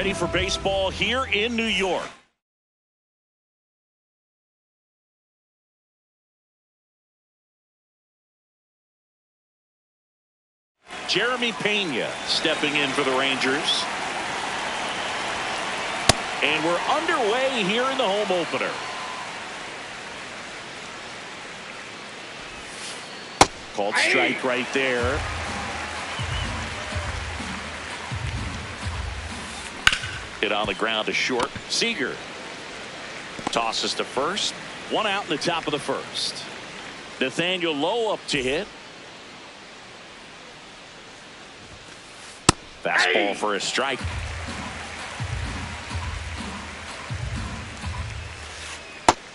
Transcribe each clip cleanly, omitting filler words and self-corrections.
ready for baseball here in New York. Jeremy Pena stepping in for the Rangers. And we're underway here in the home opener. Called strike right there. Hit on the ground to short. Seager tosses to first. One out in the top of the first. Nathaniel Lowe up to hit. Fastball for a strike.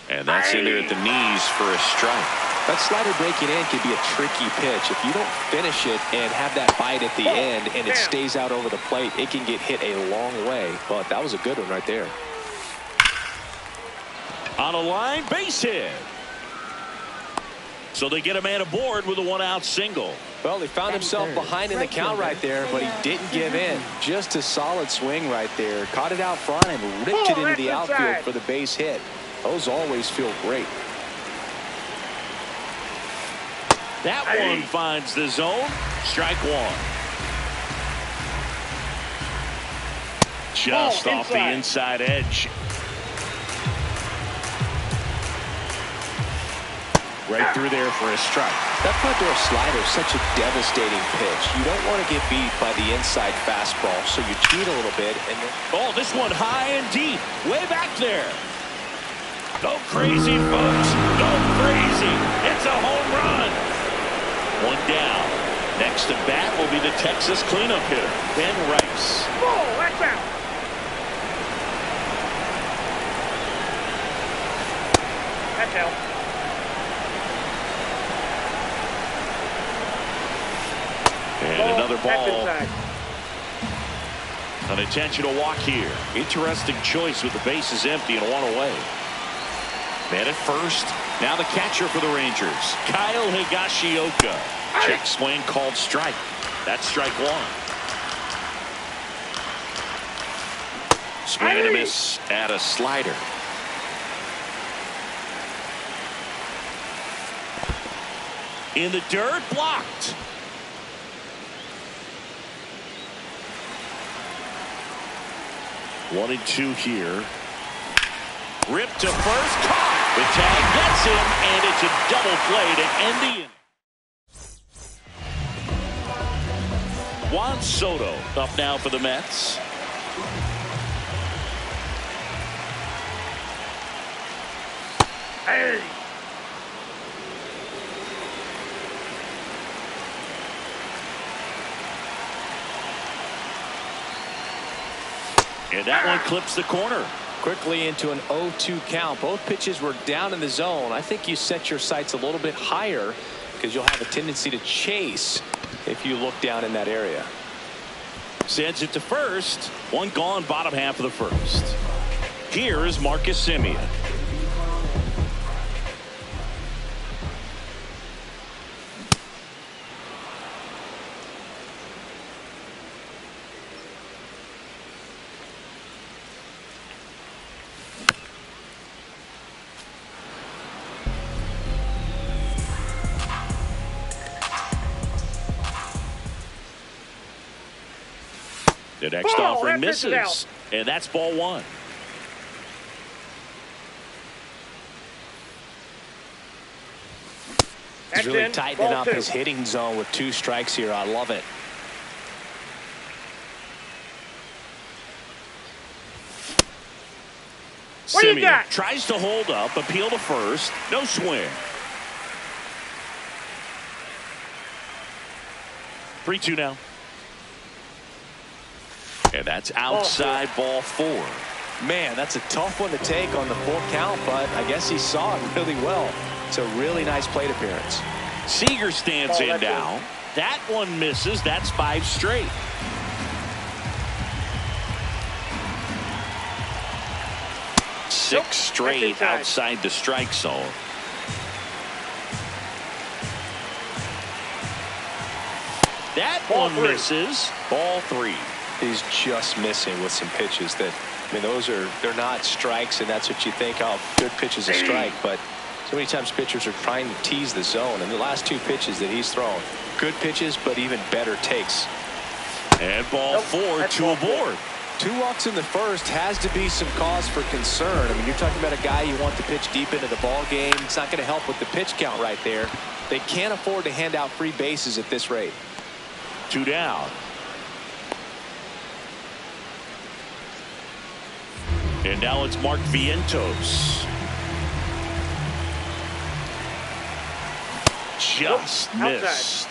And that's in there at the knees for a strike. That slider breaking in can be a tricky pitch. If you don't finish it and have that bite at the end and it stays out over the plate, it can get hit a long way. But that was a good one right there. On a line, base hit. So they get a man aboard with a one-out single. Well, he found himself behind in the count right there, but he didn't give in. Just a solid swing right there. Caught it out front and ripped it into the outfield for the base hit. Those always feel great. That one finds the zone. Strike one. Just off the inside edge. Right through there for a strike. That front door slider is such a devastating pitch. You don't want to get beat by the inside fastball, so you cheat a little bit. And then oh, this one high and deep. Way back there. Go crazy, folks. Go crazy. It's a home run. One down. Next to bat will be the Texas cleanup hitter, Ben Rice. Oh, that's out. That's out. And another ball. An intentional walk here. Interesting choice with the bases empty and one away. Man at first. Now the catcher for the Rangers, Kyle Higashioka. Check swing called strike. That's strike one. Swing and a miss at a slider. In the dirt, blocked. One and two here. Ripped to first, caught. The tag gets him, and it's a double play to end the inning. Juan Soto up now for the Mets. Hey. And that one clips the corner. Quickly into an 0-2 count. Both pitches were down in the zone. I think you set your sights a little bit higher because you'll have a tendency to chase if you look down in that area. Sends it to first. One gone, bottom half of the first. Here is Marcus Semien. The next offering misses, and that's ball one. He's really tightening up his hitting zone with two strikes here. I love it. Semien tries to hold up, appeal to first, no swing. 3-2 now. And that's outside ball four. Man, that's a tough one to take on the full count, but I guess he saw it really well. It's a really nice plate appearance. Seager stands in now. That one misses. That's 5 straight. Six straight outside the strike zone. That one misses. Ball 3. He's just missing with some pitches that, I mean, they're not strikes, and that's what you think, oh, good pitch is a strike. But so many times pitchers are trying to tease the zone, and the last 2 pitches that he's thrown, good pitches, but even better takes. And ball 4, 2 aboard. 2 walks in the first has to be some cause for concern. I mean, you're talking about a guy you want to pitch deep into the ball game. It's not going to help with the pitch count right there. They can't afford to hand out free bases at this rate. 2 down. And now it's Mark Vientos. Just missed.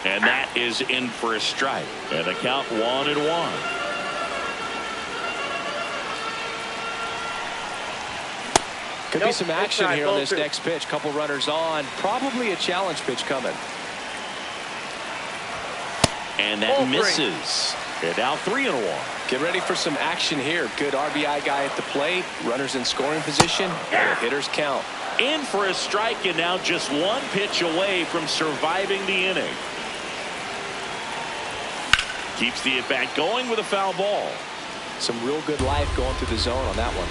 And that is in for a strike. And the count 1-1. Could be some action here on this next pitch. Couple runners on. Probably a challenge pitch coming. And that misses. And now 3-1. Get ready for some action here. Good RBI guy at the plate. Runners in scoring position. And hitters count. In for a strike, and now just 1 pitch away from surviving the inning. Keeps the at-bat going with a foul ball. Some real good life going through the zone on that one.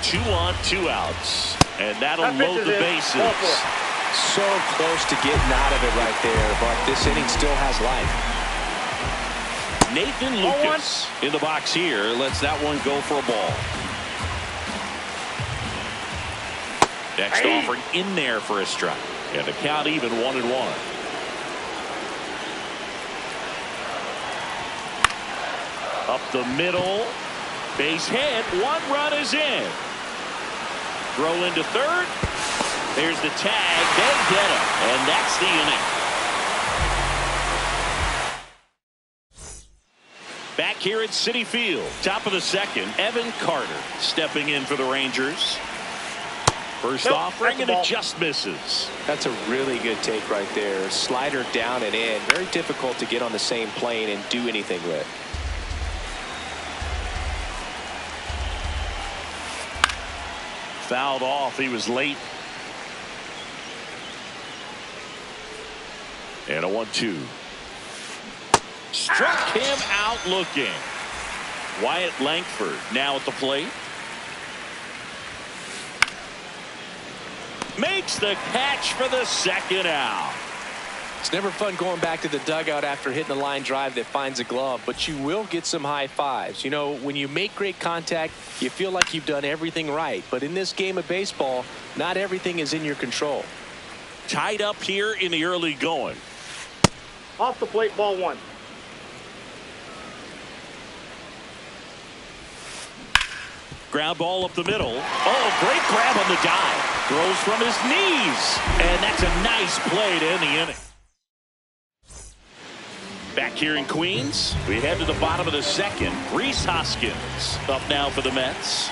2 on, 2 outs. And that'll load the bases. So close to getting out of it right there, but this inning still has life. Nathan Lucas in the box here lets that one go for a ball. Next offering in there for a strike. And the count even 1-1. Up the middle. Base hit. 1 run is in. Throw into third. There's the tag. They get him. And that's the inning. Back here at Citi Field. Top of the second. Evan Carter stepping in for the Rangers. First offering, and it just misses. That's a really good take right there. Slider down and in. Very difficult to get on the same plane and do anything with. Fouled off. He was late. And a 1-2. Struck him out looking. Wyatt Langford now at the plate. Makes the catch for the second out. It's never fun going back to the dugout after hitting a line drive that finds a glove, but you will get some high fives. You know, when you make great contact, you feel like you've done everything right. But in this game of baseball, not everything is in your control. Tied up here in the early going. Off the plate, ball 1. Ground ball up the middle. Oh, great grab on the dive. Throws from his knees. And that's a nice play to end the inning. Back here in Queens, we head to the bottom of the second. Rhys Hoskins up now for the Mets.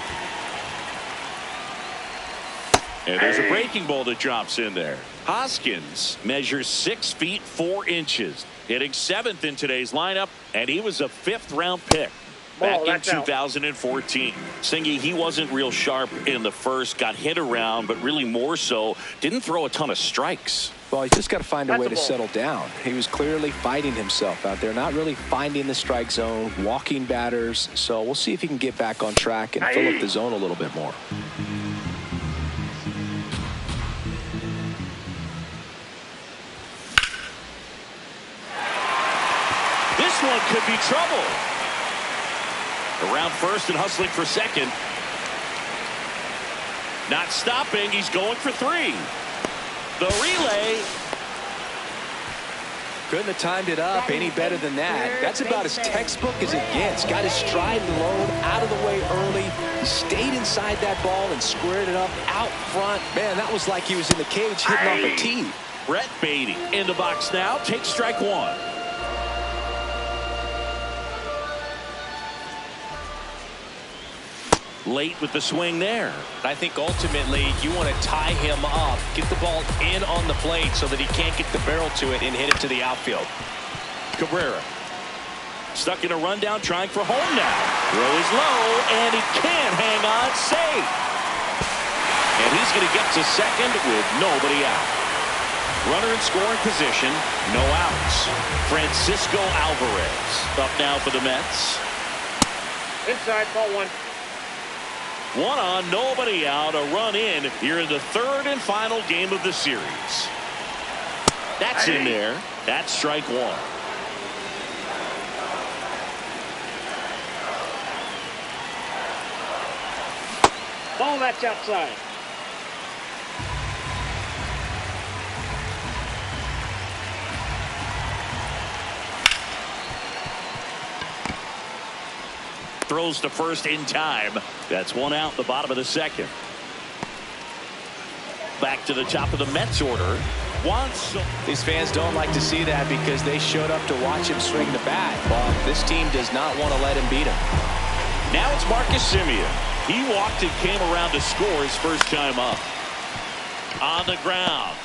And there's a breaking ball that drops in there. Hoskins measures 6 feet 4 inches, hitting 7th in today's lineup, and he was a 5th round pick back in 2014. Singy, he wasn't real sharp in the first, got hit around, but really more so didn't throw a ton of strikes. Well, he's just got to find a way to settle down. He was clearly fighting himself out there, not really finding the strike zone, walking batters. So we'll see if he can get back on track and fill up the zone a little bit more. This one could be trouble. Around first and hustling for second. Not stopping. He's going for 3. The relay. Couldn't have timed it up any better than that. That's about as textbook as it gets. Got his stride low, out of the way early. He stayed inside that ball and squared it up out front. Man, that was like he was in the cage hitting off a tee. Brett Baty in the box now. Takes strike 1. Late with the swing there. I think ultimately you want to tie him up, get the ball in on the plate so that he can't get the barrel to it and hit it to the outfield. Cabrera stuck in a rundown, trying for home now. Throw is low, and he can't hang on. Safe. And he's going to get to second with nobody out. Runner in scoring position, no outs. Francisco Alvarez up now for the Mets. Inside, ball one. One on, nobody out, a run in here in the third and final game of the series. That's in there. That's strike one. Ball that's outside. Throws to first in time. That's one out, the bottom of the second. Back to the top of the Mets order. These fans don't like to see that because they showed up to watch him swing the bat, but this team does not want to let him beat him. Now it's Marcus Semien. He walked and came around to score his first time up. On the ground.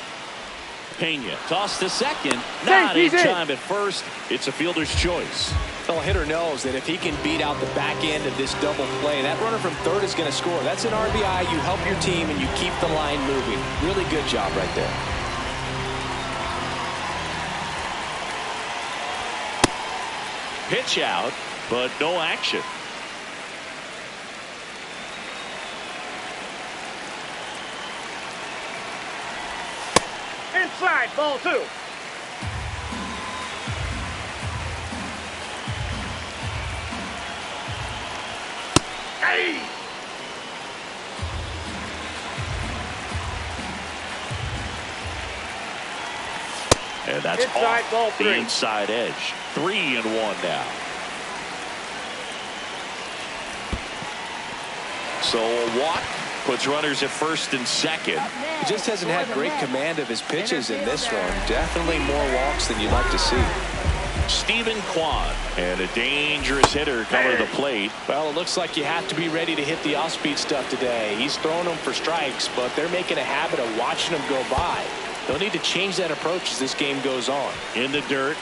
Pena tossed to second. Not in time at first. It's a fielder's choice. The hitter knows that if he can beat out the back end of this double play, that runner from third is going to score. That's an RBI. You help your team and you keep the line moving. Really good job right there. Pitch out, but no action. Inside, ball two. Hey! And that's inside, off ball the three. inside edge. 3-1 now. So a walk puts runners at first and second. He just hasn't had great command of his pitches in this one. Definitely more walks than you'd like to see. Stephen Kwan and a dangerous hitter coming to the plate. Well, it looks like you have to be ready to hit the off-speed stuff today. He's throwing them for strikes, but they're making a habit of watching them go by. They'll need to change that approach as this game goes on. In the dirt.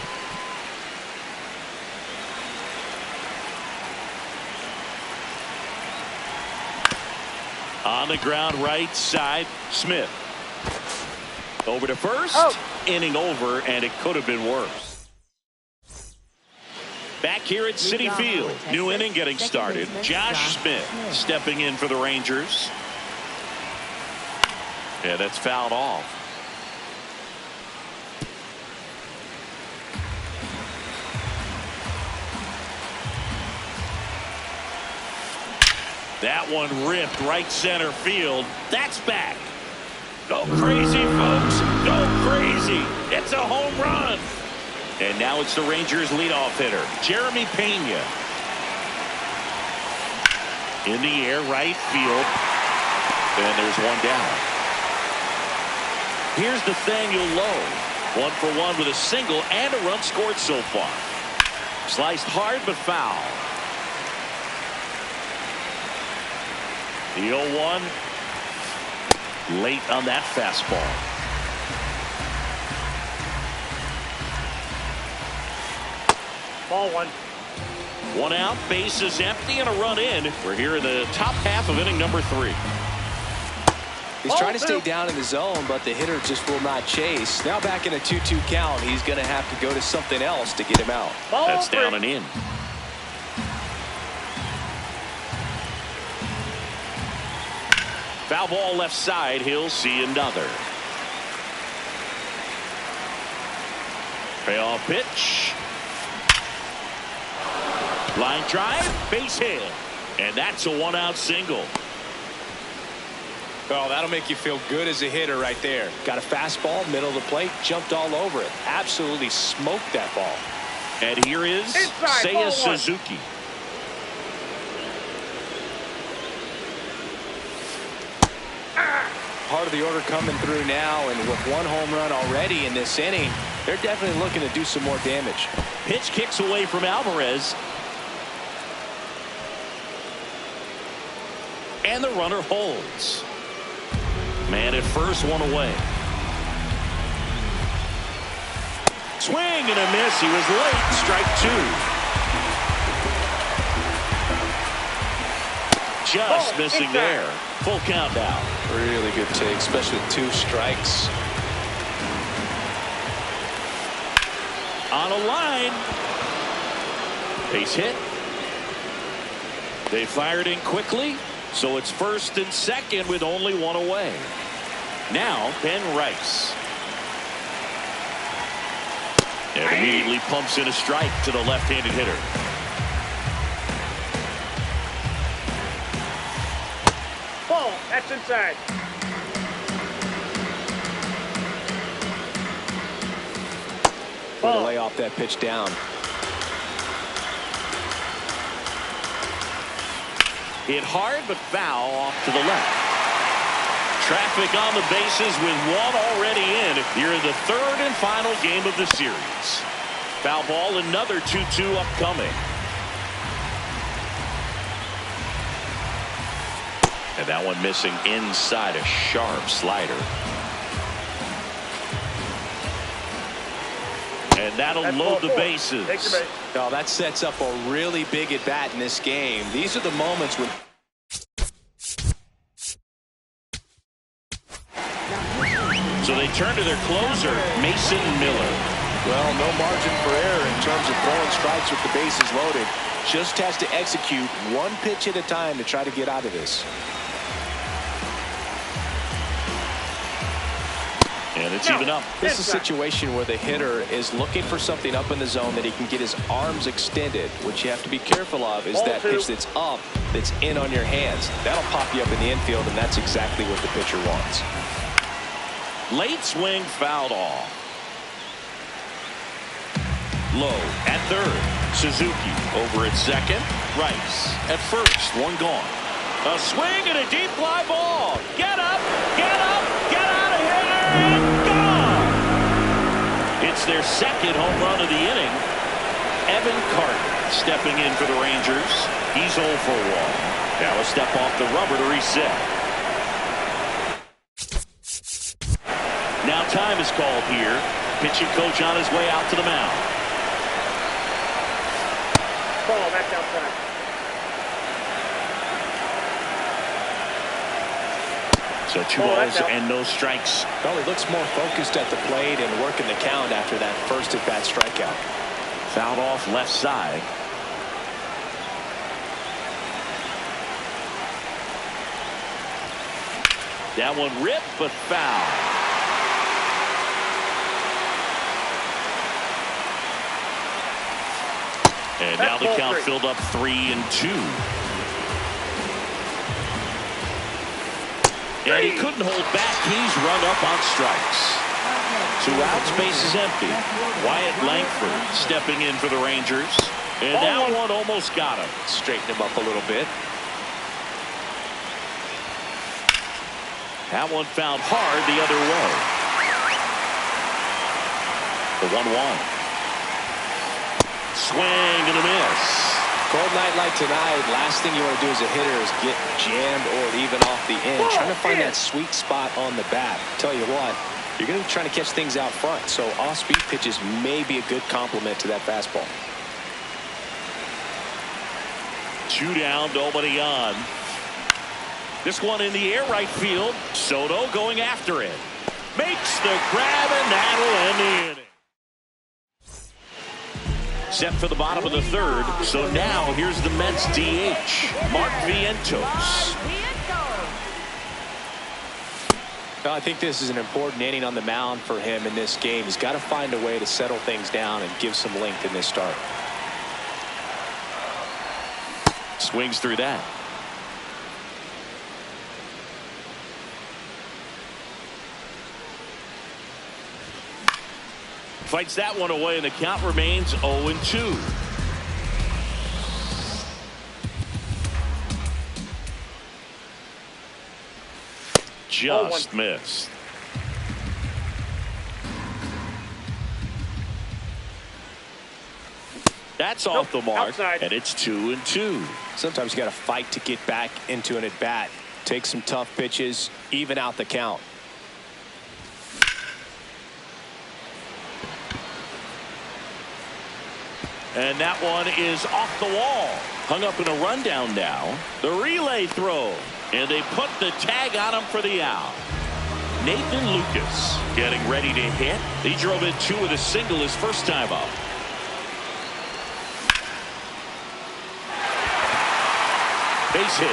On the ground right side, Smith. Over to first. Oh. Inning over, and it could have been worse. Back here at Citi Field, new inning getting started. Josh Smith stepping in for the Rangers. Yeah, that's fouled off. That one ripped right center field. That's back. Go crazy, folks. Go crazy. It's a home run. And now it's the Rangers leadoff hitter, Jeremy Pena. In the air, right field. And there's one down. Here's Nathaniel Lowe. 1 for 1 with a single and a run scored so far. Sliced hard but foul. The 0-1. Late on that fastball. Ball one. One out, base is empty, and a run in. We're here in the top half of inning number 3. He's trying to stay down in the zone, but the hitter just will not chase. Now back in a 2-2 count, he's going to have to go to something else to get him out. That's down and in. Foul ball left side. He'll see another. Payoff pitch. Line drive, base hit. And that's a 1-out single. Oh, that'll make you feel good as a hitter right there. Got a fastball, middle of the plate, jumped all over it. Absolutely smoked that ball. And here is Seiya Suzuki. Part of the order coming through now, and with 1 home run already in this inning, they're definitely looking to do some more damage. Pitch kicks away from Alvarez. And the runner holds. Man at first, one away. Swing and a miss. He was late. Strike 2. Just missing there. Full count now. Really good take, especially with 2 strikes. on a line. Base hit. They fired in quickly, so it's first and second with only one away. Now Ben Rice. And immediately pumps in a strike to the left-handed hitter. Ball. That's inside. Going to lay off that pitch down. Hit hard, but foul off to the left. Traffic on the bases with one already in. Here in the third and final game of the series. Foul ball, another 2-2 upcoming. And that one missing inside, a sharp slider. And that'll load the bases. Oh, that sets up a really big at bat in this game. These are the moments when. So they turn to their closer, Mason Miller. Well, no margin for error in terms of throwing strikes with the bases loaded. Just has to execute one pitch at a time to try to get out of this. And it's even up. This is a situation where the hitter is looking for something up in the zone that he can get his arms extended. What you have to be careful of is that pitch that's up, that's in on your hands. That'll pop you up in the infield, and that's exactly what the pitcher wants. Late swing fouled off. Low at third. Suzuki over at second. Rice at first. One gone. A swing and a deep fly ball. Get up, get up, get out of here. Gone. It's their second home run of the inning. Evan Carter stepping in for the Rangers. He's 0 for 1. Now a step off the rubber to reset. Now time is called here. Pitching coach on his way out to the mound. Ball. That's outside. So 2 balls and no strikes. Well, he looks more focused at the plate and working the count after that first at-bat strikeout. Fouled off left side. That one ripped, but foul. And now the count filled up 3-2. And he couldn't hold back. He's run up on strikes. 2 outs, base is empty. Wyatt Langford stepping in for the Rangers. And that one almost got him. Straighten him up a little bit. That one found hard the other way. The 1-1. Swing and a miss. Cold night like tonight, last thing you want to do as a hitter is get jammed or even off the end. Trying to find that sweet spot on the bat. Tell you what, you're going to be trying to catch things out front, so off-speed pitches may be a good complement to that fastball. 2 down, nobody on. This one in the air right field. Soto going after it. Makes the grab, and that'll end the inning. Set for the bottom of the third. So now here's the Mets DH, Mark Vientos. Well, I think this is an important inning on the mound for him in this game. He's got to find a way to settle things down and give some length in this start. Swings through that. Fights that one away, and the count remains 0-2. Just missed. That's off the mark, outside. And it's 2-2. Sometimes you got to fight to get back into an at-bat. Take some tough pitches, even out the count. And that one is off the wall. Hung up in a rundown now. The relay throw. And they put the tag on him for the out. Nathan Lucas getting ready to hit. He drove in 2 with a single his first time up. Base hit.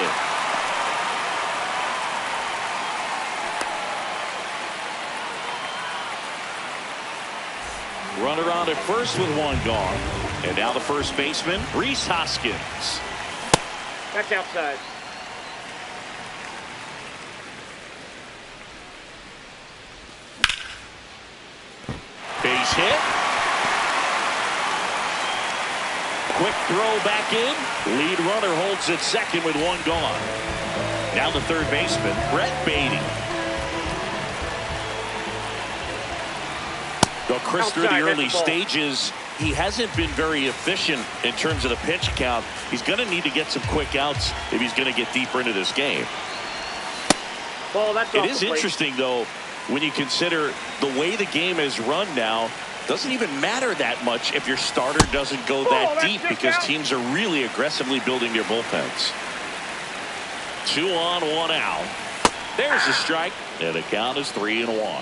Runner on at first with one gone. And now the first baseman, Rhys Hoskins. That's outside. Base hit. Quick throw back in. Lead runner holds at second with one gone. Now the third baseman, Brett Baty. Though Chris, through the early stages, he hasn't been very efficient in terms of the pitch count. He's going to need to get some quick outs if he's going to get deeper into this game. Ball, that's it is interesting, though, when you consider the way the game is run now. Doesn't even matter that much if your starter doesn't go that deep, because teams are really aggressively building their bullpens. 2 on, 1 out. There's a strike, and the count is 3-1.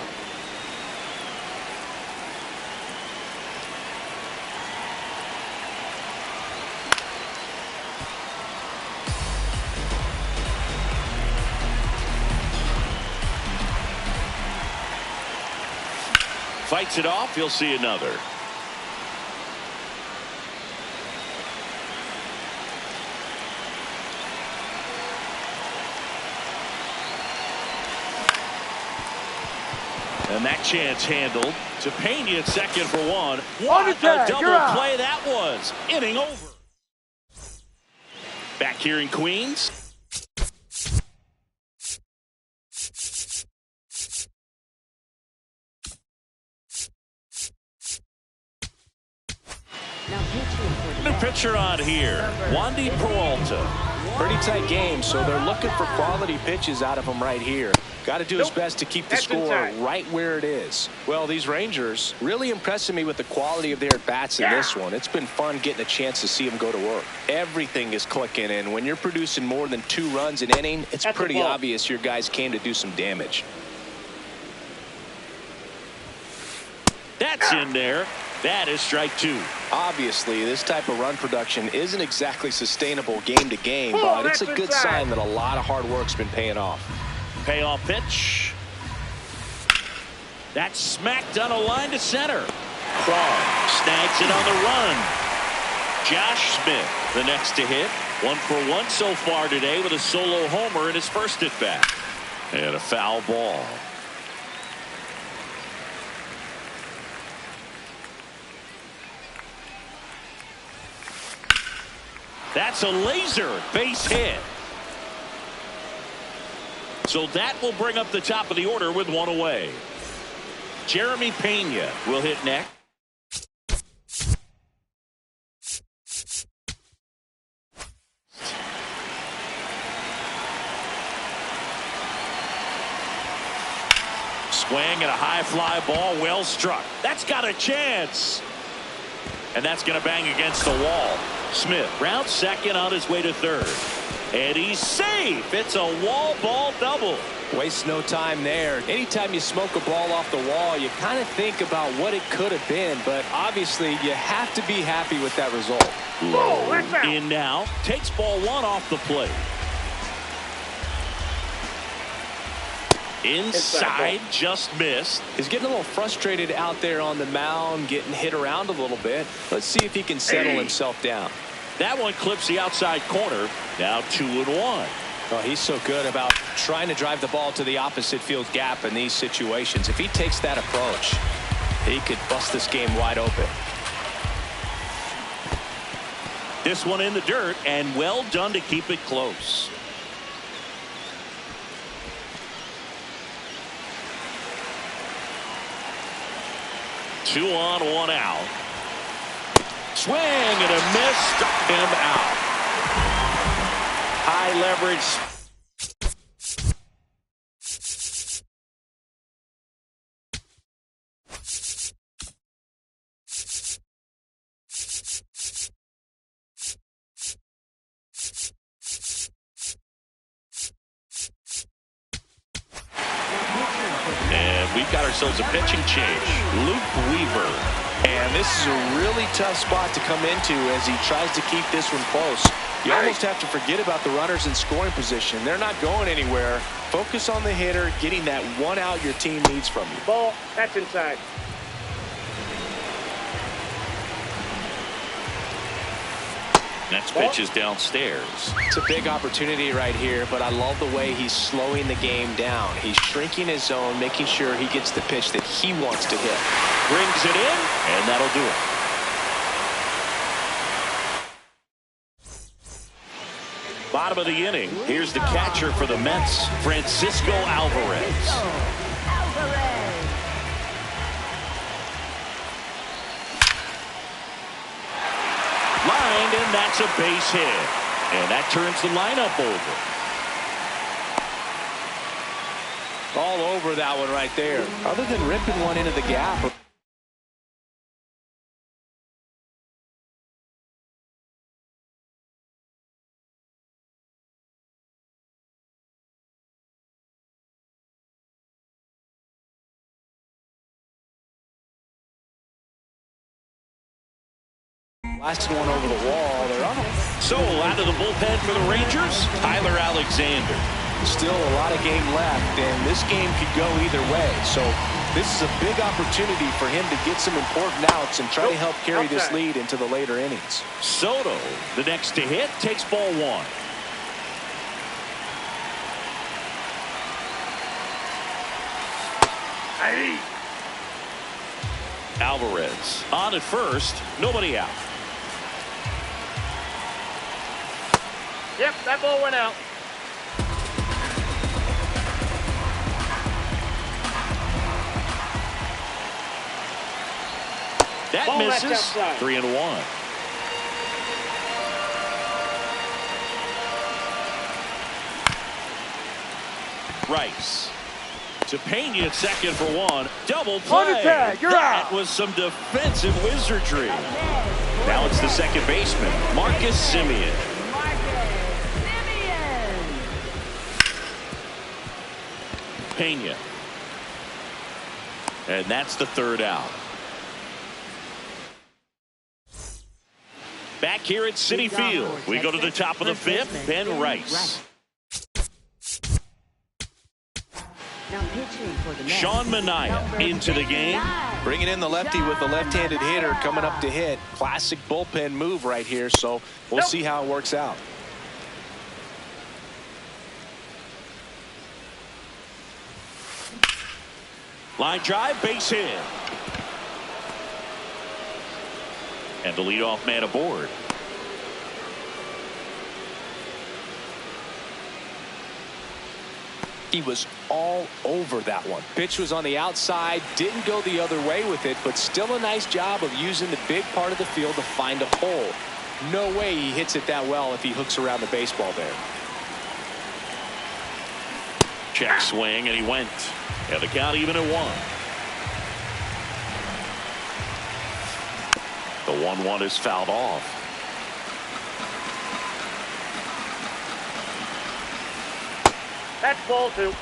Fights it off. You'll see another. And that chance handled. To Pena at second for one. What a double play that was. Inning over. Back here in Queens. New pitcher on here, Wandy Peralta. Pretty tight game, so they're looking for quality pitches out of him right here. Got to do his best to keep the score right where it is. Well, these Rangers really impressing me with the quality of their at-bats in this one. It's been fun getting a chance to see them go to work. Everything is clicking, and when you're producing more than 2 runs an inning, it's pretty obvious your guys came to do some damage. That's in there. That is strike 2. Obviously, this type of run production isn't exactly sustainable game to game, but it's a good sign that a lot of hard work's been paying off. Payoff pitch. That's smacked on a line to center. Crawl snags it on the run. Josh Smith, the next to hit. 1 for 1 so far today with a solo homer in his first at bat. And a foul ball. That's a laser base hit. So that will bring up the top of the order with 1 away. Jeremy Pena will hit next. Swing and a high fly ball, well struck. That's got a chance. And that's going to bang against the wall. Smith rounds second on his way to third. And he's safe. It's a wall ball double. Waste no time there. Anytime you smoke a ball off the wall, you kind of think about what it could have been, but obviously you have to be happy with that result. Low in now. Takes ball 1 off the plate. Inside, just missed. He's getting a little frustrated out there on the mound, getting hit around a little bit. Let's see if he can settle himself down. That one clips the outside corner. Now 2-1. Oh, he's so good about trying to drive the ball to the opposite field gap in these situations. If he takes that approach, he could bust this game wide open. This one in the dirt, and well done to keep it close. Two on, 1 out. Swing and a miss, struck him out. High leverage. And we've got ourselves a pitching change. Luke Weaver. And this is a really tough spot to come into as he tries to keep this one close. You almost have to forget about the runners in scoring position. They're not going anywhere. Focus on the hitter, getting that one out your team needs from you. Ball, that's inside. Next pitch is downstairs. It's a big opportunity right here, but I love the way he's slowing the game down. He's shrinking his zone, making sure he gets the pitch that he wants to hit. Brings it in, and that'll do it. Bottom of the inning. Here's the catcher for the Mets, Francisco Alvarez. Lined, and that's a base hit. And that turns the lineup over. All over that one right there. Other than ripping one into the gap. Lasted one over the wall. They're on. So out of the bullpen for the Rangers, Tyler Alexander. Still a lot of game left, and this game could go either way. So this is a big opportunity for him to get some important outs and try to help carry this lead into the later innings. Soto, the next to hit, takes ball one. Alvarez on at first, nobody out. Yep, that ball went out. That ball misses. 3-1. Rice to Pena at second for one. Double play. That was some defensive wizardry. Now it's the second baseman, Marcus Semien. Pena. And that's the third out. Back here at Citi Field, we go to the top of the fifth. Ben Rice. Sean Manaea into the game. Bringing in the lefty with the left-handed hitter coming up to hit. Classic bullpen move right here, so we'll see how it works out. Line drive, base hit. And the leadoff man aboard. He was all over that one. Pitch was on the outside, didn't go the other way with it, but still a nice job of using the big part of the field to find a hole. No way he hits it that well if he hooks around the baseball there. Check swing, and he went. And the count even at 1. The 1-1 is fouled off. That's ball 2.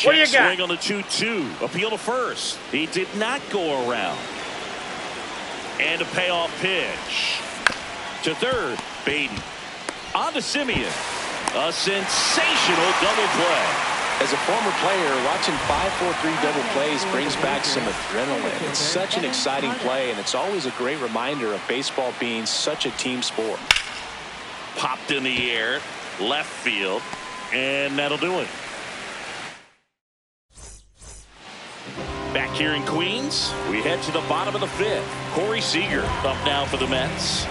What do you got? Swing on the 2-2. Appeal to first. He did not go around. And a payoff pitch. To third, Baden. On to Semien. A sensational double play. As a former player, watching 5-4-3 double plays brings back some adrenaline. It's such an exciting play, and it's always a great reminder of baseball being such a team sport. Popped in the air, left field, and that'll do it. Back here in Queens, we head to the bottom of the fifth. Corey Seager up now for the Mets.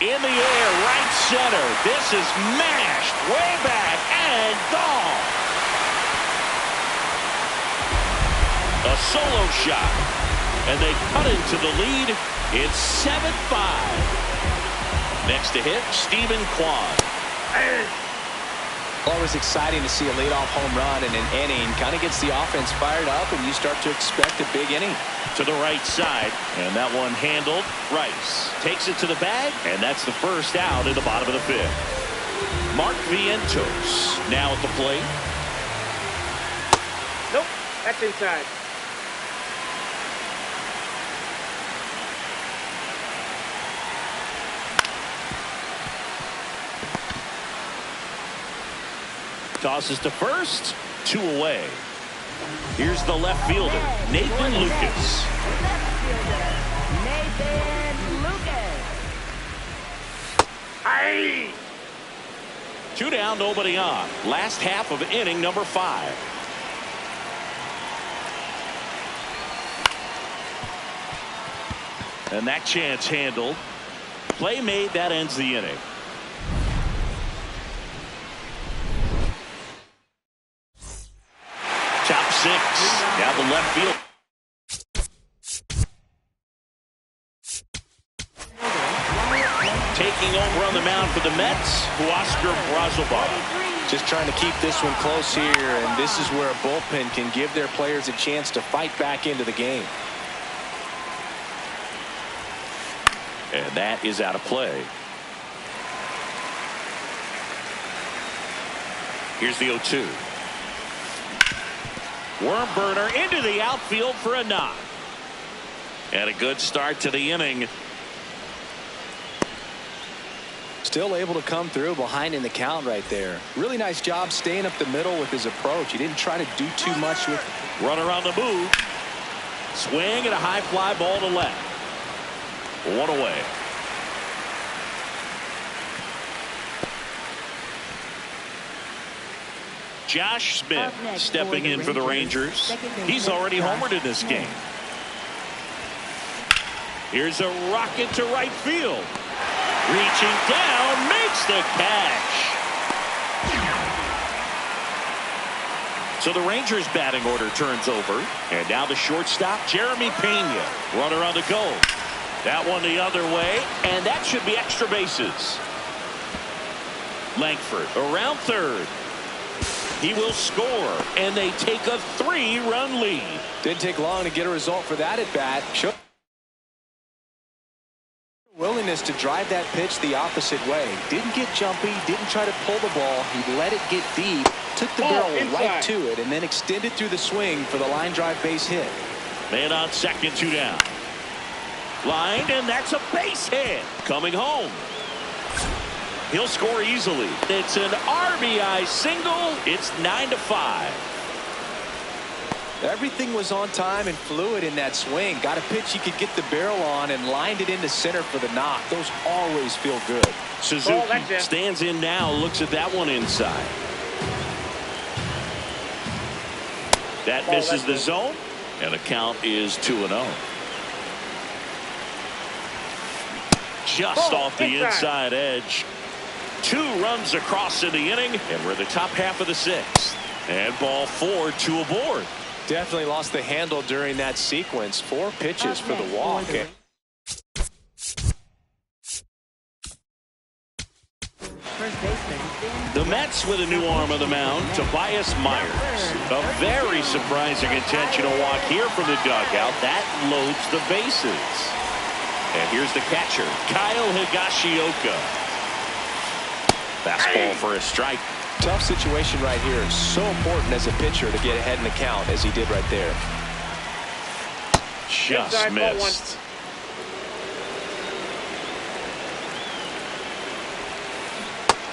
In the air, right center. This is mashed way back and gone. A solo shot. And they cut into the lead. It's 7-5. Next to hit, Stephen Kwan. Always exciting to see a leadoff home run in an inning. Kind of gets the offense fired up, and you start to expect a big inning. To the right side, and that one handled. Rice takes it to the bag, and that's the first out in the bottom of the fifth. Mark Vientos now at the plate. Nope. That's inside. Tosses to first. 2 away. Here's the left fielder, Nathan Lucas. Nathan Lucas. Aye. 2 down, nobody on. Last half of inning number 5. And that chance handled. Play made, that ends the inning. Top 6 down the left field. Taking over on the mound for the Mets, Oscar Brazobar. Just trying to keep this one close here, and this is where a bullpen can give their players a chance to fight back into the game. And that is out of play. Here's the 0-2. Worm burner into the outfield for a knock. And a good start to the inning. Still able to come through behind in the count right there. Really nice job staying up the middle with his approach. He didn't try to do too much with. Runner on the move. Swing and a high fly ball to left. 1 away. Josh Smith stepping in for the Rangers. He's already homered in this game. Here's a rocket to right field. Reaching down, makes the catch. So the Rangers batting order turns over. And now the shortstop, Jeremy Pena. Runner on the go. That one the other way. And that should be extra bases. Langford around third. He will score. And they take a 3-run lead. Didn't take long to get a result for that at bat. Willingness to drive that pitch the opposite way. Didn't get jumpy, didn't try to pull the ball. He let it get deep, took the barrel right to it, and then extended through the swing for the line drive base hit. Man on second, 2 down. Lined, and that's a base hit. Coming home. He'll score easily. It's an RBI single. It's 9-5. Everything was on time and fluid in that swing. Got a pitch he could get the barrel on and lined it into center for the knock. Those always feel good. Suzuki stands in now, looks at that one inside. That misses the zone, and the count is 2-0. Just off the inside edge. 2 runs across in the inning, and we're in the top half of the 6th. And ball 4, 2 aboard. Definitely lost the handle during that sequence. 4 pitches for the walk. The Mets with a new arm on the mound, Tobias Myers. A very surprising intentional walk here from the dugout. That loads the bases. And here's the catcher, Kyle Higashioka. Fastball for a strike. Tough situation right here. So important as a pitcher to get ahead in the count as he did right there. Just missed.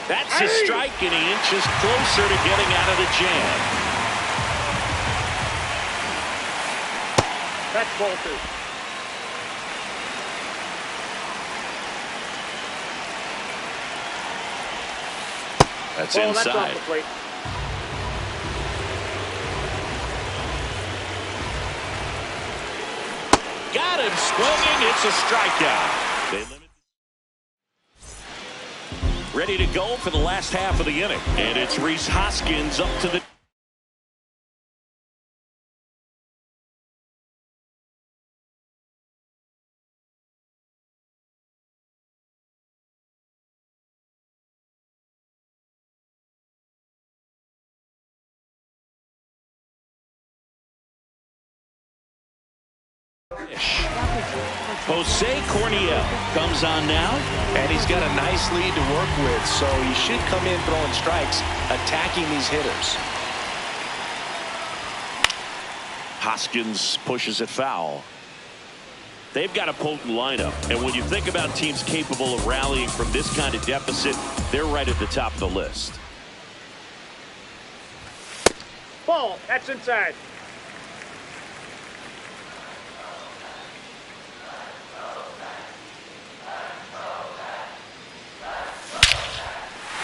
That's a strike, and he inches closer to getting out of the jam. That's ball 2. That's inside. That's off the plate. Got him swinging. It's a strikeout. They limit. Ready to go for the last half of the inning. And it's Rhys Hoskins up to the. Jose Corniel comes on now, and he's got a nice lead to work with, so he should come in throwing strikes, attacking these hitters. Hoskins pushes it foul. They've got a potent lineup, and when you think about teams capable of rallying from this kind of deficit, they're right at the top of the list. Ball, that's inside.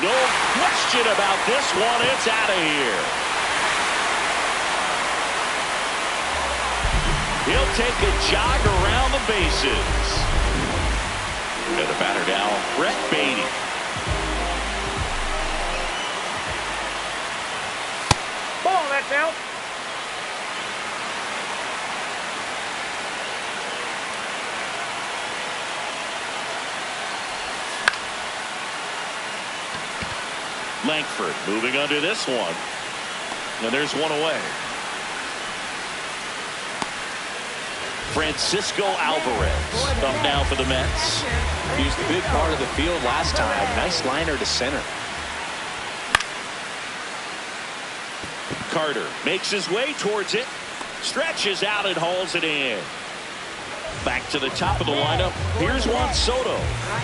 No question about this one. It's out of here. He'll take a jog around the bases. And the batter now, Brett Baty. Ball, that's out. Langford moving under this one. And there's one away. Francisco Alvarez up now for the Mets. He used a big part of the field last time. Nice liner to center. Carter makes his way towards it. Stretches out and hauls it in. Back to the top of the lineup. Here's Juan Soto.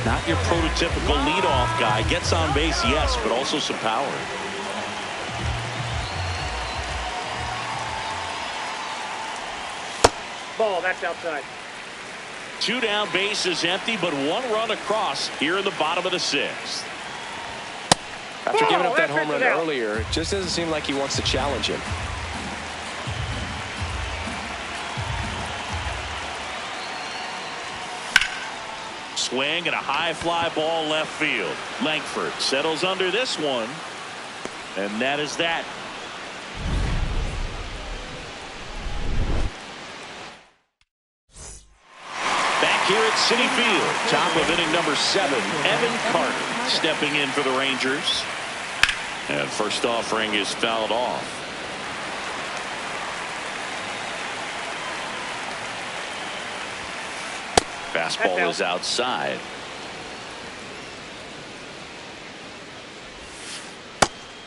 Not your prototypical leadoff guy. Gets on base, yes, but also some power. Ball, that's outside. 2 down, bases empty, but 1 run across here in the bottom of the 6th. After giving up that home run earlier, it just doesn't seem like he wants to challenge him. Swing and a high fly ball left field. Langford settles under this one. And that is that. Back here at Citi Field, top of inning number 7, Evan Carter stepping in for the Rangers. And first offering is fouled off. Fastball is outside.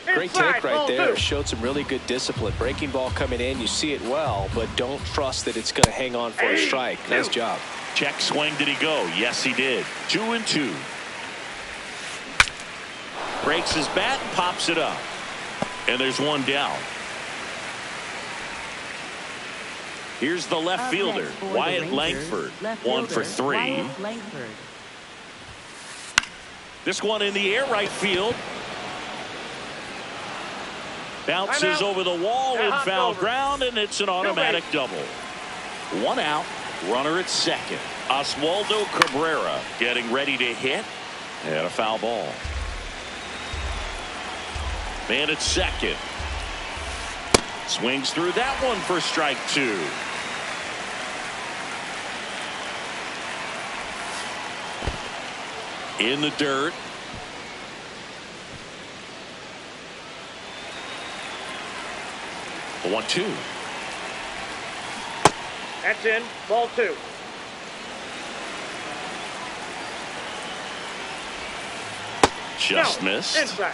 Great take right there. Showed some really good discipline. Breaking ball coming in, you see it well, but don't trust that it's going to hang on for a strike. Nice job. Check swing. Did he go? Yes, he did. 2-2. Breaks his bat and pops it up. And there's one down. Here's the left fielder, Wyatt Langford, 1 for 3. This one in the air, right field. Bounces over the wall in foul ground, and it's an automatic double. 1 out, runner at second. Oswaldo Cabrera getting ready to hit, and a foul ball. Man at second. Swings through that one for strike 2. In the dirt. A 1-2. That's in. Ball 2. Just missed. Inside.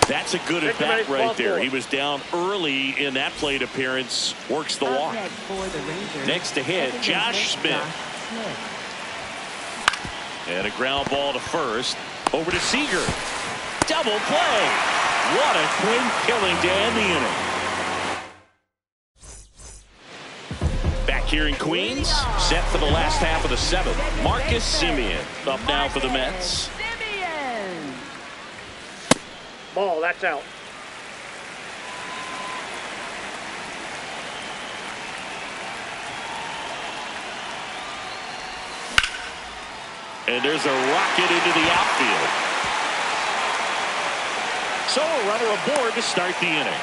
That's a good at bat right there. He was down early in that plate appearance. Works the walk. Next to hit, Josh Smith. And a ground ball to first. Over to Seager. Double play. What a twin killing to end the inning. Back here in Queens, set for the last half of the 7th. Marcus Semien up now for the Mets. Ball, that's out. And there's a rocket into the outfield. So a runner aboard to start the inning.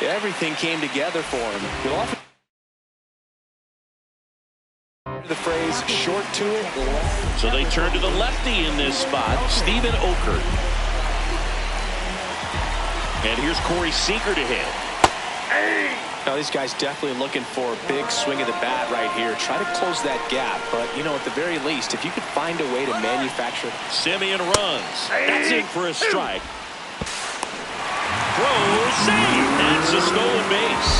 Yeah, everything came together for him. He'll often the phrase short to it. So they turn to the lefty in this spot, Steven Okert. And here's Corey Seager to hit. Now these guys definitely looking for a big swing of the bat right here. Try to close that gap, but you know, at the very least, if you could find a way to manufacture. Semien runs. That's in for a strike. throws, save. That's a stolen base.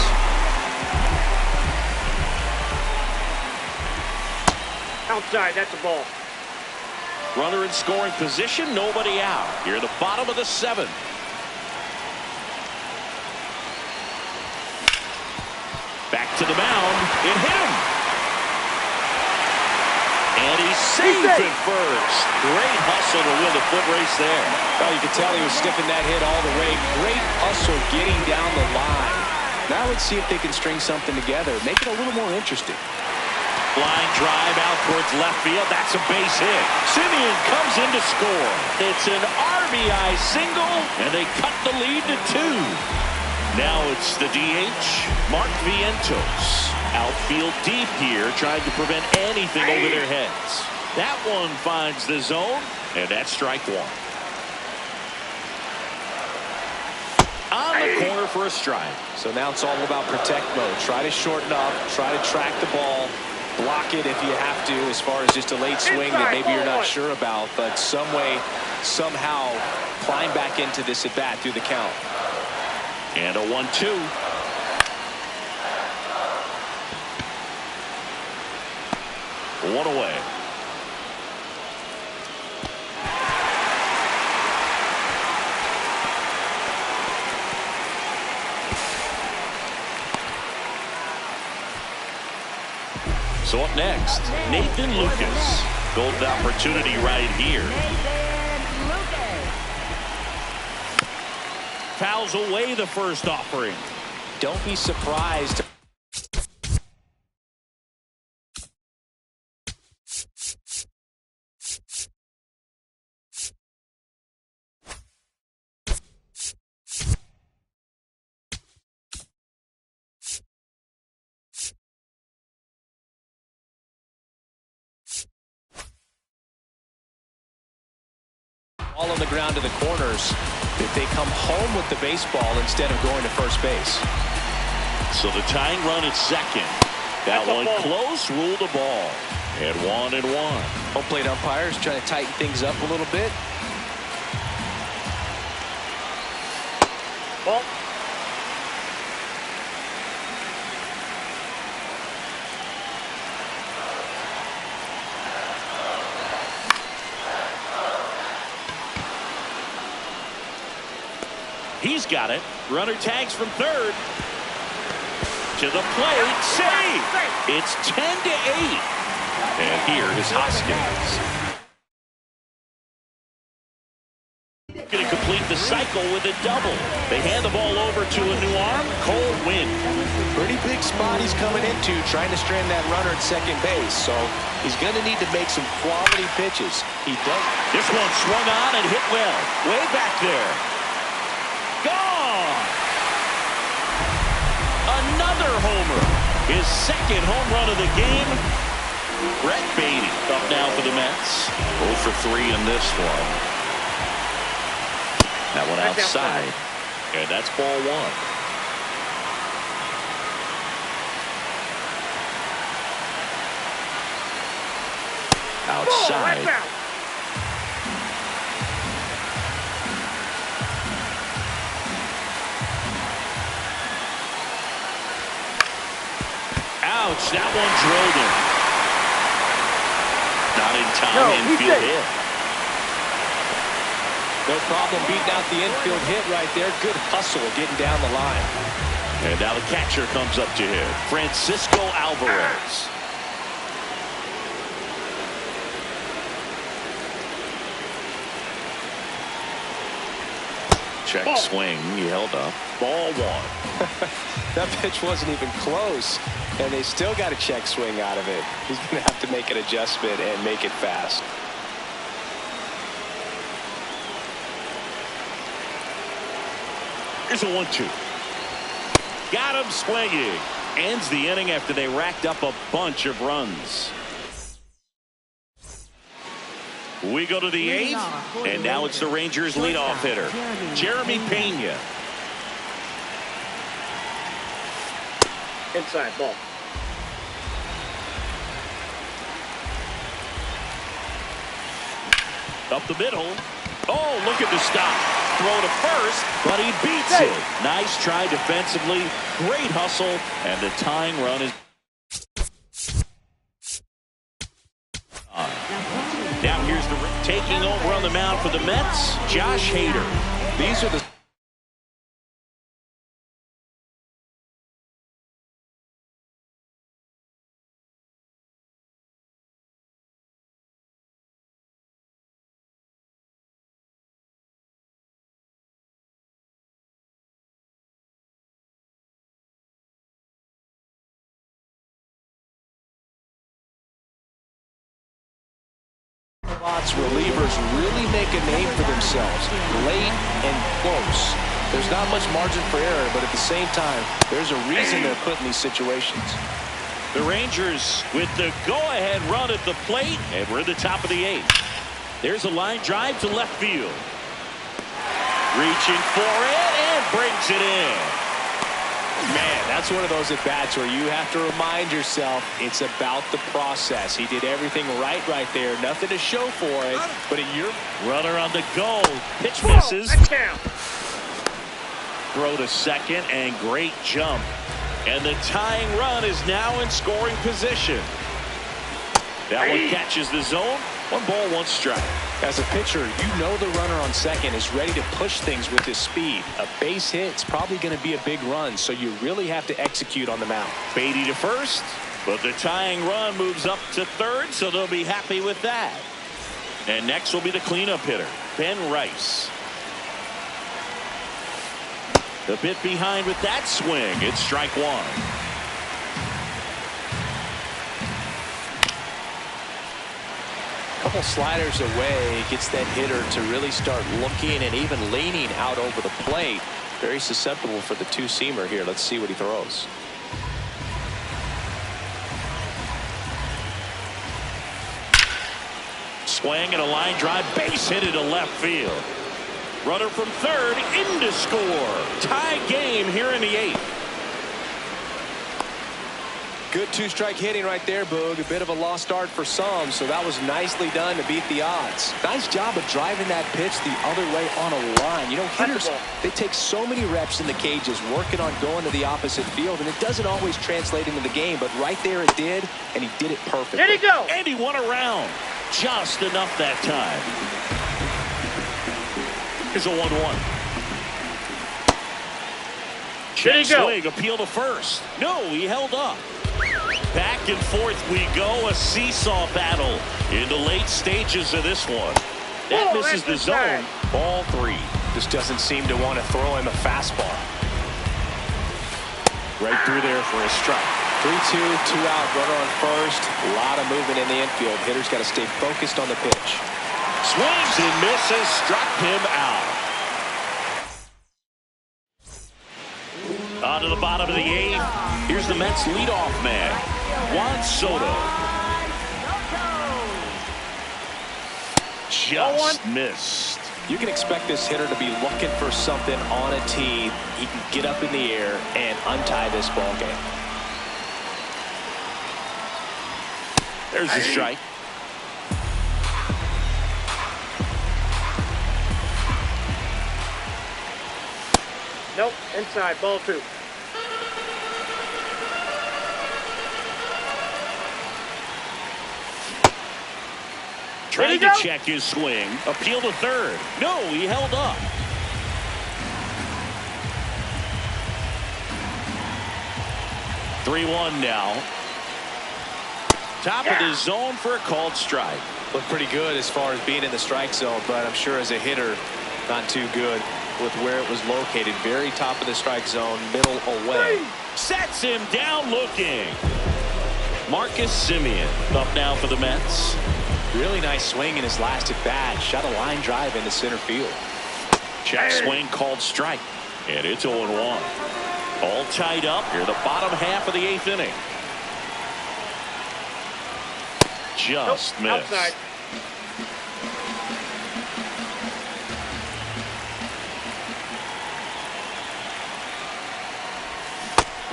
Outside, that's a ball. Runner in scoring position, nobody out. Here at the bottom of the 7th. Back to the mound. It hit him. And he's safe at first. Great hustle to win the foot race there. Well, you could tell he was sniffing that hit all the way. Great hustle getting down the line. Now let's see if they can string something together. Make it a little more interesting. Line drive out towards left field. That's a base hit. Simeon comes in to score. It's an RBI single, and they cut the lead to 2. Now it's the DH, Mark Vientos. Outfield deep here, trying to prevent anything over their heads. That one finds the zone, and that's strike 1. On the corner for a strike. So now it's all about protect mode. Try to shorten up, try to track the ball, block it if you have to, as far as just a late swing that maybe you're not sure about, but some way, somehow climb back into this at bat through the count. And a 1-2. One away. So up next, Nathan Lucas. Golden opportunity right here. Nathan Lucas. Fouls away the first offering. Don't be surprised. All on the ground to the corners if they come home with the baseball instead of going to first base. So the tying run at second. That one close, ruled a ball. And 1-1. Home plate umpires trying to tighten things up a little bit. Ball. He's got it. Runner tags from third. To the plate. Save. It's 10-8. And here is Hoskins. Going to complete the cycle with a double. They hand the ball over to a new arm, Cole Winn. Pretty big spot he's coming into, trying to strand that runner at second base. So he's going to need to make some quality pitches. He does. This one swung on and hit well. Way back there. Gone. Another homer. His second home run of the game. Brett Baty up now for the Mets. 0 for 3 in this one. That one outside. And that's ball 1. Outside. Ouch, that one drilled him. Not in time, infield hit. No problem beating out the infield hit right there. Good hustle getting down the line. And now the catcher comes up to him, Francisco Alvarez. Check swing, he held up. Ball 1. That pitch wasn't even close, and they still got a check swing out of it. He's going to have to make an adjustment and make it fast. Here's a 1-2. Got him swinging. Ends the inning after they racked up a bunch of runs. We go to the 8th, and now it's the Rangers leadoff hitter, Jeremy Pena. Inside ball. Up the middle. Oh, look at the stop. throw to first, but he beats it. Nice try defensively. Great hustle. And the tying run is... Now here's the taking over on the mound for the Mets, Josh Hader. These are the relievers really make a name for themselves late and close. There's not much margin for error, but at the same time, there's a reason they're put in these situations. The Rangers with the go-ahead run at the plate, and we're at the top of the 8th. There's a line drive to left field. Reaching for it and brings it in. Man, that's one of those at-bats where you have to remind yourself it's about the process. He did everything right there. Nothing to show for it. But in your runner on the goal. Pitch misses. Throw to second and great jump. And the tying run is now in scoring position. That one catches the zone. 1 ball, 1 strike. As a pitcher, you know the runner on second is ready to push things with his speed. A base hit's probably going to be a big run, so you really have to execute on the mound. Beatty to first, but the tying run moves up to third, so they'll be happy with that. And next will be the cleanup hitter, Ben Rice. A bit behind with that swing. It's strike 1. Couple sliders away, gets that hitter to really start looking and even leaning out over the plate. Very susceptible for the two-seamer here. Let's see what he throws. Swing and a line drive, base hit to left field. Runner from third in to score. Tie game here in the 8th. Good 2-strike hitting right there, Boog. A bit of a lost start for some, so that was nicely done to beat the odds. Nice job of driving that pitch the other way on a line. You know, hitters, they take so many reps in the cages working on going to the opposite field, and it doesn't always translate into the game, but right there it did, and he did it perfectly. There he go! And he won around. Just enough that time. Here's a 1-1. Check swing, appeal to first. No, he held up. Back and forth we go, a seesaw battle in the late stages of this one. That misses the zone. Ball 3. Just doesn't seem to want to throw him a fastball. Right through there for a strike. 3-2, 2 out, runner on first. A lot of movement in the infield. Hitter's got to stay focused on the pitch. Swings and misses, struck him out. On to the bottom of the 8th. Here's the Mets leadoff man, Juan Soto. Just missed. You can expect this hitter to be looking for something on a tee. He can get up in the air and untie this ball game. There's the strike. Nope, inside, ball 2. Trying to check his swing. Appeal to third. No, he held up. (3-1) now. Top of the zone for a called strike. Looked pretty good as far as being in the strike zone, but I'm sure as a hitter, not too good with where it was located. Very top of the strike zone, middle away. Sets him down looking. Marcus Semien up now for the Mets. Really nice swing in his last at bat. Shot a line drive into center field. Check swing called strike. And it's 0-1. All tied up here, the bottom half of the 8th inning. Just missed. Outside.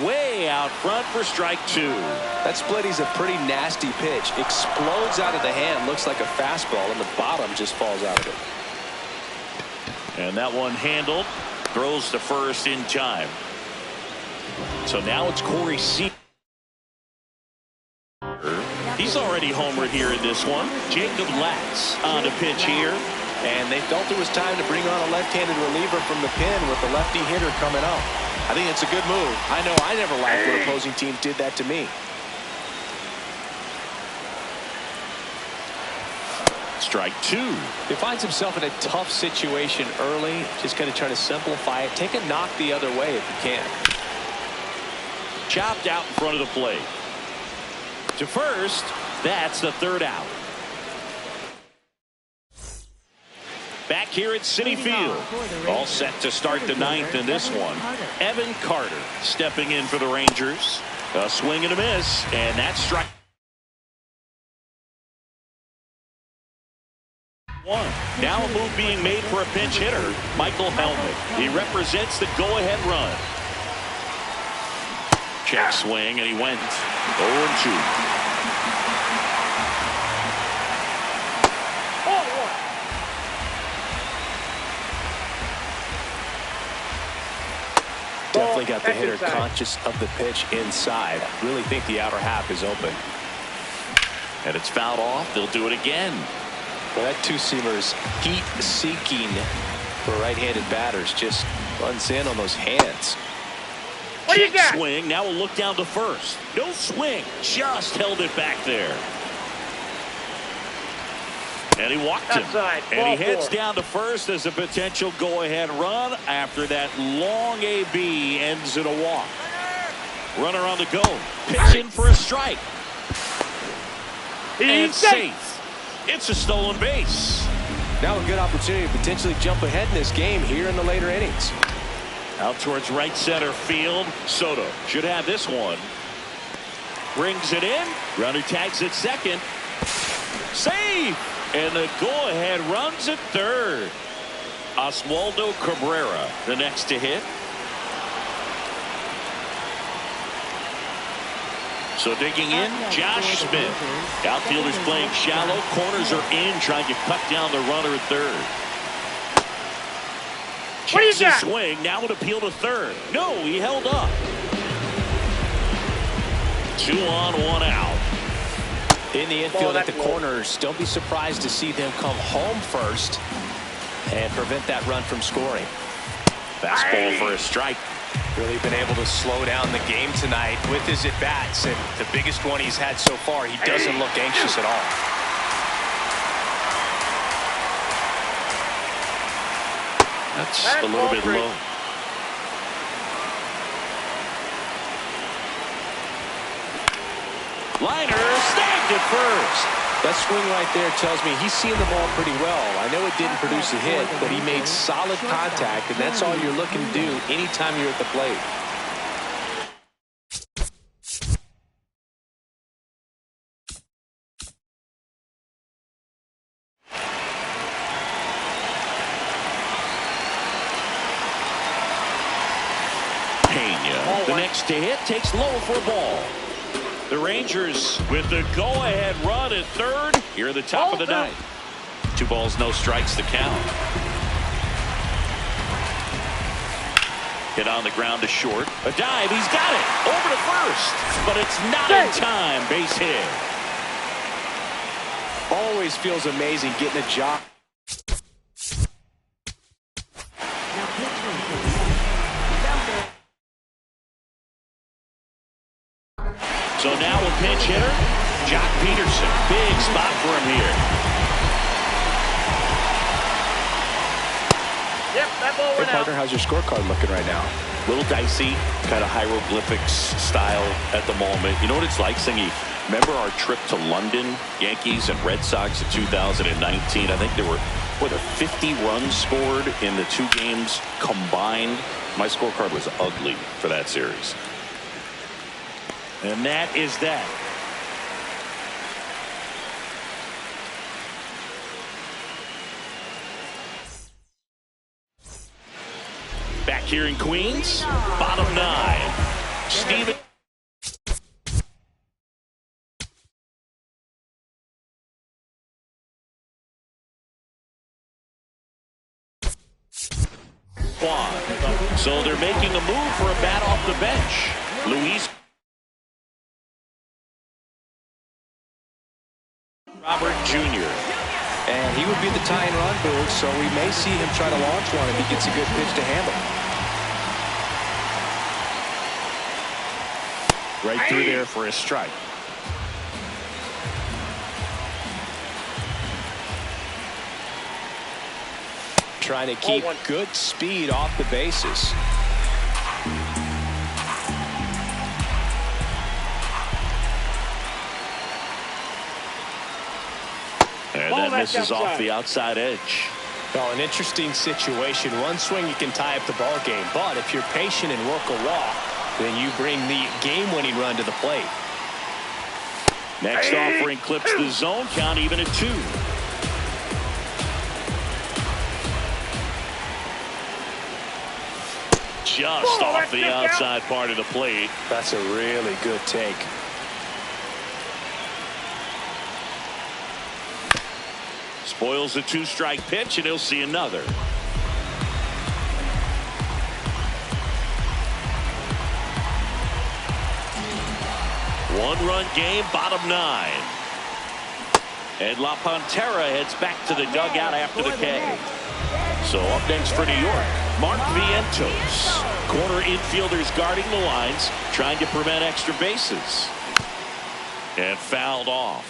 Way out front for strike 2. That splitty's a pretty nasty pitch. Explodes out of the hand. Looks like a fastball, and the bottom just falls out of it. And that one handled. Throws to first in time. So now it's Corey Seager. He's already homered here in this one. Jacob Latz on the pitch here. And they felt it was time to bring on a left-handed reliever from the pen with the lefty hitter coming up. I think it's a good move. I know I never liked when opposing teams did that to me. Strike two. He finds himself in a tough situation early. Just going to try to simplify it. Take a knock the other way if you can. Chopped out in front of the plate. To first, that's the third out. Back here at Citi Field. All set to start the ninth in this one. Evan Carter stepping in for the Rangers. A swing and a miss, and that's strike one. Now a move being made for a pinch hitter, Michael Helmick. He represents the go-ahead run. Check swing, and he went 0-2. Definitely got the hitter conscious of the pitch inside. Really think the outer half is open. And it's fouled off. They'll do it again. Well, that two-seamer's heat-seeking for right-handed batters. Just runs in on those hands. What do you got? Swing. Now we'll look down to first. No swing. Just held it back there. And he walked him. And he heads down to first as a potential go-ahead run after that long AB ends in a walk. Runner on the go. Pitch in for a strike. And safe. It's a stolen base. Now a good opportunity to potentially jump ahead in this game here in the later innings. Out towards right center field. Soto should have this one. Brings it in. Runner tags at second. Save. And the go-ahead runs at third. Oswaldo Cabrera, the next to hit. So digging in, Josh Smith. Outfielders playing shallow. Corners are in, trying to cut down the runner at third. What do you got? Swing, now an appeal to third. No, he held up. 2 on, 1 out. In the infield at the corners, don't be surprised to see them come home first and prevent that run from scoring. Fastball for a strike. Really been able to slow down the game tonight with his at-bats, and the biggest one he's had so far, he doesn't look anxious at all. That's a little bit low. Liner snagged at first. That swing right there tells me he's seeing the ball pretty well. I know it didn't produce a hit, but he made solid contact, and that's all you're looking to do anytime you're at the plate. Pena, the next to hit, takes low for a ball. The Rangers with the go-ahead run at third here at the top of the ninth. 2 balls, no strikes to count. Hit on the ground to short. A dive, he's got it. Over to first, but it's not in time. Base hit. Always feels amazing getting a job. So now a pinch hitter, Jock Peterson. Big spot for him here. Yep, that ball went Hey, partner, how's your scorecard looking right now? Little dicey, kind of hieroglyphics style at the moment. You know what it's like, Singy? Remember our trip to London, Yankees and Red Sox in 2019? I think there were, 50 runs scored in the 2 games combined. My scorecard was ugly for that series. And that is that. Back here in Queens, bottom 9. Steven. squad. So they're making a move for a bat off the bench. Luis Robert Jr. And he would be the tying run, Boog, so we may see him try to launch one if he gets a good pitch to handle. Right through there for a strike. Trying to keep good speed off the bases. And that misses off the outside edge. Well, an interesting situation. One swing you can tie up the ball game, but if you're patient and work a walk, then you bring the game-winning run to the plate. Next offering clips the zone count even at 2. Just off the outside part of the plate. That's a really good take. Spoils a 2-strike pitch, and he'll see another. One-run game, bottom 9. And La Pantera heads back to the dugout after the K. So up next for New York, Mark Vientos. Corner infielders guarding the lines, trying to prevent extra bases. And fouled off.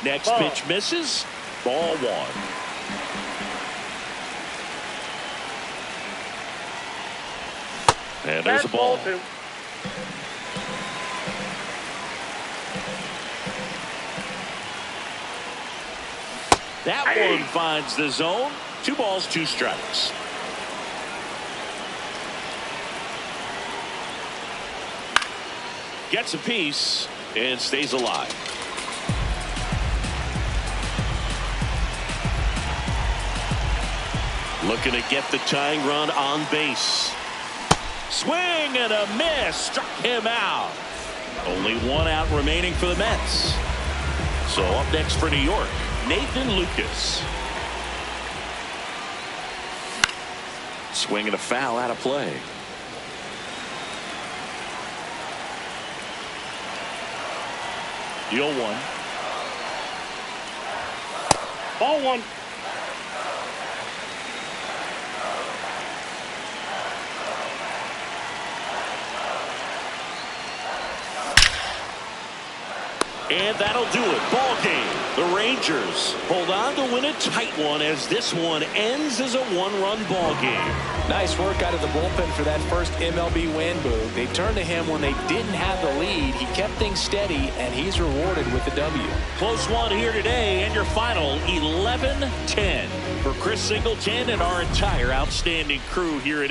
Next pitch misses. Ball 1. And there's a ball. That one finds the zone. 2 balls, 2 strikes. Gets a piece and stays alive. Looking to get the tying run on base. Swing and a miss. Struck him out. Only 1 out remaining for the Mets. So up next for New York, Nathan Lucas. Swing and a foul out of play. Deal 1. Ball 1. And that'll do it. Ball game. The Rangers hold on to win a tight one as this one ends as a 1-run ball game. Nice work out of the bullpen for that first MLB win, Boog. They turned to him when they didn't have the lead. He kept things steady, and he's rewarded with the W. Close one here today, and your final 11-10. For Chris Singleton and our entire outstanding crew here at